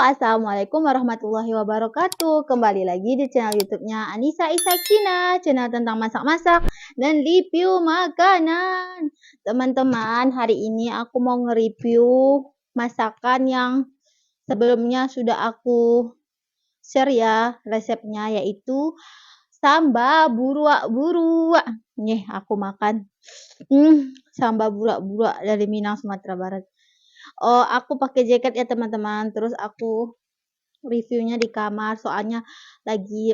Assalamualaikum warahmatullahi wabarakatuh. Kembali lagi di channel YouTube-nya Anissa Isakina, channel tentang masak-masak dan review makanan. Teman-teman, hari ini aku mau nge-review masakan yang sebelumnya sudah aku share ya resepnya, yaitu samba buruak-buruak. Nih, aku makan samba buruak-buruak dari Minang, Sumatera Barat. Oh, aku pakai jaket ya teman-teman. Terus aku reviewnya di kamar soalnya lagi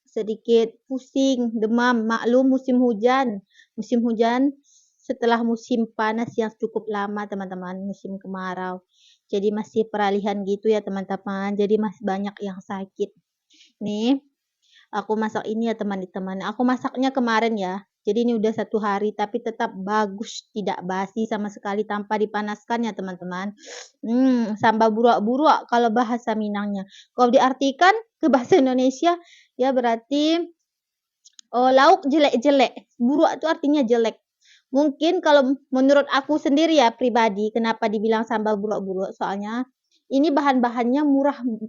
sedikit pusing, demam. Maklum musim hujan. Musim hujan setelah musim panas yang cukup lama teman-teman, musim kemarau. Jadi masih peralihan gitu ya teman-teman. Jadi masih banyak yang sakit. Nih, aku masak ini ya teman-teman. Aku masaknya kemarin ya. Jadi ini udah 1 hari tapi tetap bagus, tidak basi sama sekali tanpa dipanaskan ya teman-teman. Samba buruak-buruak kalau bahasa Minangnya. Kalau diartikan ke bahasa Indonesia ya berarti lauk jelek-jelek. Buruak itu artinya jelek. Mungkin kalau menurut aku sendiri ya pribadi, kenapa dibilang sambal buruak-buruak? Soalnya ini bahan-bahannya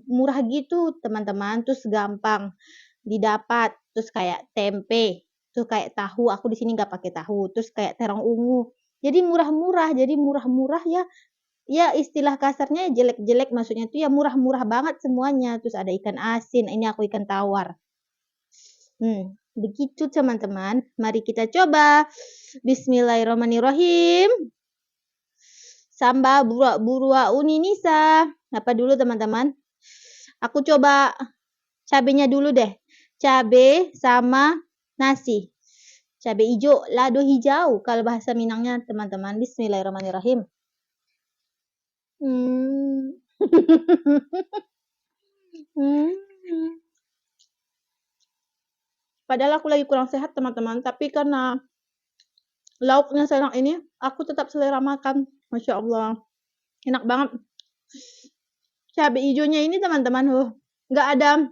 murah gitu teman-teman, terus gampang didapat, terus kayak tempe, terus kayak tahu, aku di sini nggak pakai tahu, terus kayak terong ungu. Jadi murah-murah ya. Ya istilah kasarnya jelek-jelek, maksudnya itu ya murah-murah banget semuanya. Terus ada ikan asin, ini aku ikan tawar. Begitu teman-teman. Mari kita coba. Bismillahirrahmanirrahim. Samba buruak-buruak Uninisa. Apa dulu teman-teman? Aku coba cabenya dulu deh. Cabe sama nasi. Cabe hijau, lado hijau kalau bahasa Minangnya teman-teman. Bismillahirrahmanirrahim. Padahal aku lagi kurang sehat teman-teman, tapi karena lauknya seenak ini, aku tetap selera makan. Masya Allah, enak banget. Cabai hijaunya ini teman-teman, nggak ada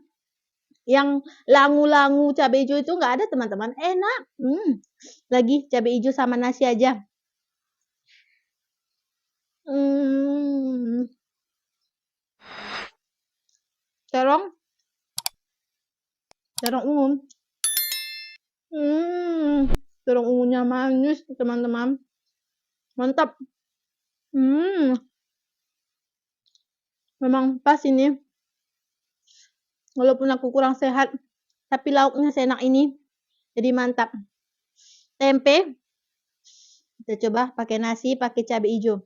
yang langu-langu. Cabai hijau itu nggak ada teman-teman, enak. Lagi cabai hijau sama nasi aja. Terong ungu. Terong ungunya manis teman-teman, mantap. Memang pas ini, walaupun aku kurang sehat tapi lauknya seenak ini, jadi mantap. Tempe kita coba pakai nasi, pakai cabai hijau.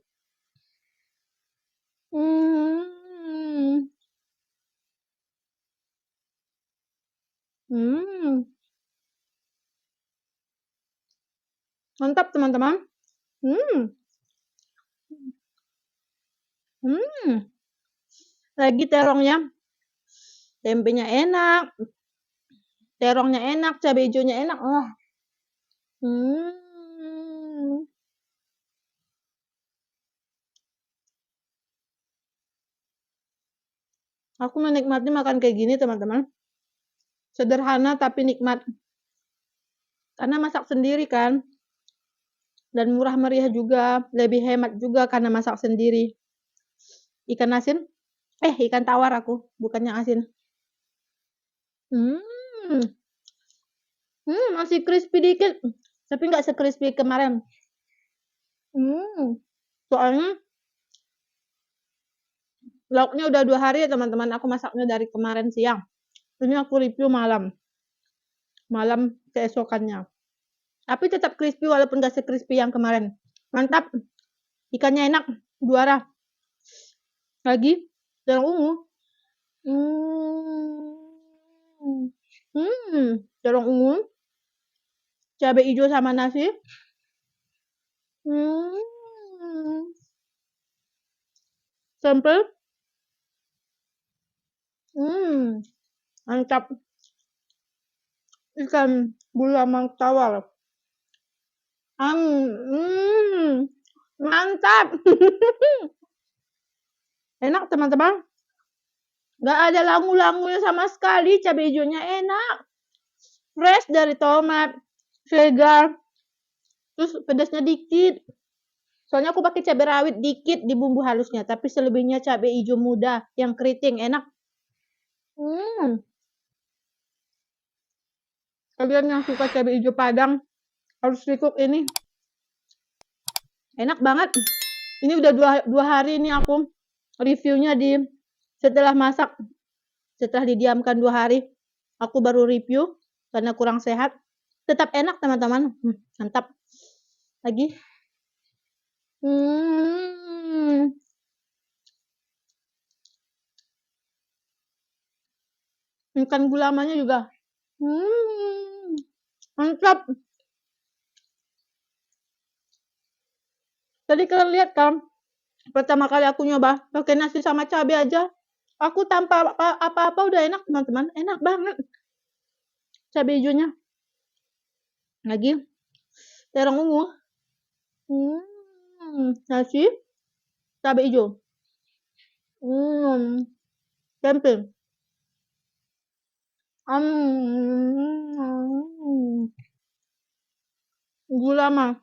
Mantap teman-teman. Lagi terongnya, tempenya enak, terongnya enak, cabai hijaunya enak. Aku menikmati makan kayak gini teman-teman. Sederhana tapi nikmat. Karena masak sendiri kan. Dan murah meriah juga, lebih hemat juga karena masak sendiri. Ikan asin, ikan tawar aku, bukannya asin. Masih crispy dikit, tapi nggak se-crispy kemarin. Soalnya lauknya udah 2 hari ya teman-teman, aku masaknya dari kemarin siang. Ini aku review malam keesokannya. Tapi tetap crispy walaupun gak se-crispy yang kemarin. Mantap. Ikannya enak, juara. Lagi terong ungu. Terong ungu. Cabai hijau sama nasi. Sempel. Mantap. Ikan bulamang tawar. Mantap. Enak teman-teman. Gak ada langu-langunya sama sekali. Cabai hijaunya enak. Fresh dari tomat, segar. Terus pedasnya dikit. Soalnya aku pakai cabai rawit dikit di bumbu halusnya, tapi selebihnya cabai hijau muda yang keriting, enak. Kalian yang suka cabai hijau padang harus recook ini. Enak banget. Ini udah dua hari ini aku reviewnya setelah masak. Setelah didiamkan 2 hari, aku baru review karena kurang sehat. Tetap enak teman-teman. Mantap. Lagi. Ikan gulamanya juga. Mantap. Tadi kalian lihat kan, pertama kali aku nyoba pakai nasi sama cabai aja, aku tanpa apa-apa udah enak teman-teman, enak banget cabai hijaunya. Lagi terong ungu, nasi cabai hijau, tempe, gula mah,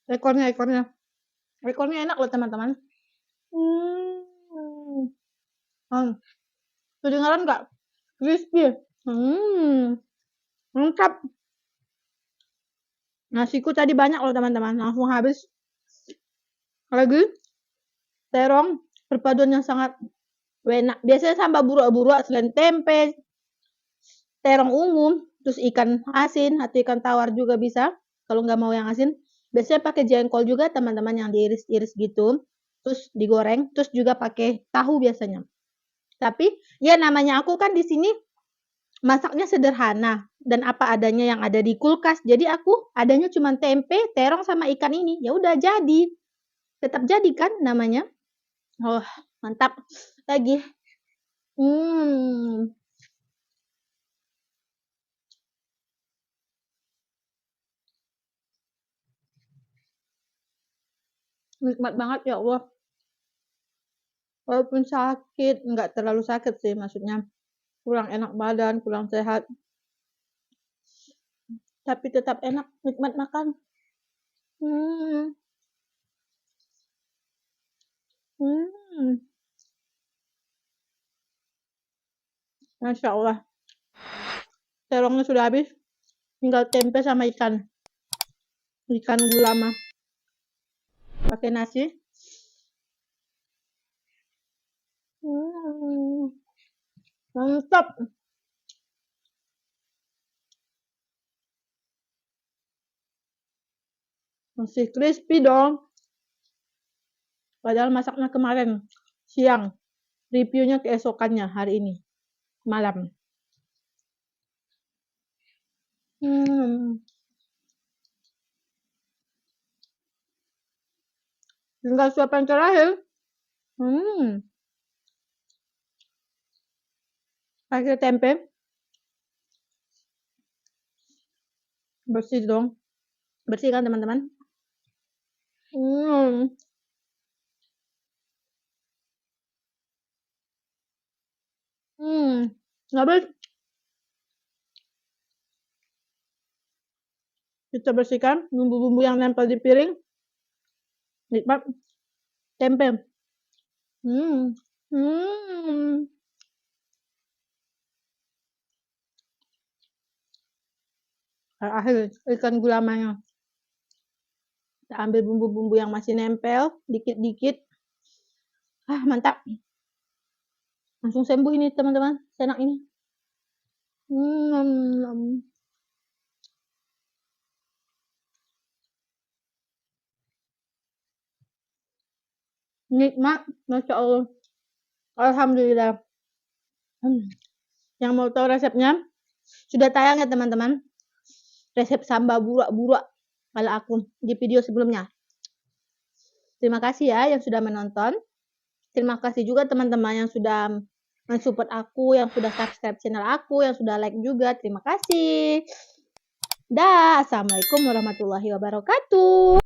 ekornya enak loh teman-teman. Kedengaran nggak? Crispy. Mantap. Nasiku tadi banyak loh teman-teman, langsung habis. Lagi terong perpaduan yang sangat enak. Biasanya sambal burak-burak selain tempe, terong ungu, terus ikan asin atau ikan tawar juga bisa. Kalau nggak mau yang asin, biasanya pakai jengkol juga teman-teman yang diiris-iris gitu, terus digoreng, terus juga pakai tahu biasanya. Tapi ya namanya aku kan di sini masaknya sederhana dan apa adanya yang ada di kulkas. Jadi aku adanya cuma tempe, terong sama ikan ini. Ya udah jadi. Tetap jadi kan namanya. Oh, mantap. Lagi. Nikmat banget ya Allah. Walaupun sakit, nggak terlalu sakit sih maksudnya. Kurang enak badan, kurang sehat. Tapi tetap enak, nikmat makan. Masya Allah. Terongnya sudah habis. Tinggal tempe sama ikan. Ikan gulama. Pakai nasi. Mantap. Masih crispy dong. Padahal masaknya kemarin siang. Reviewnya keesokannya hari ini. Malam. Tinggal suapan terakhir. Pakai tempe. Bersih dong. Bersih kan teman-teman? Habis. Kita bersihkan bumbu-bumbu yang nempel di piring. Nikmat. Tempe. Akhir ikan gulamanya. Kita ambil bumbu-bumbu yang masih nempel dikit-dikit. Mantap. Langsung sembuh ini teman-teman. Enak ini. Nikmat, Masya Allah. Alhamdulillah. Yang mau tahu resepnya sudah tayang ya teman-teman. Resep sambal burak-burak ala aku di video sebelumnya. Terima kasih ya yang sudah menonton. Terima kasih juga teman-teman yang sudah mensupport aku, yang sudah subscribe channel aku, yang sudah like juga. Terima kasih. Dah, assalamualaikum warahmatullahi wabarakatuh.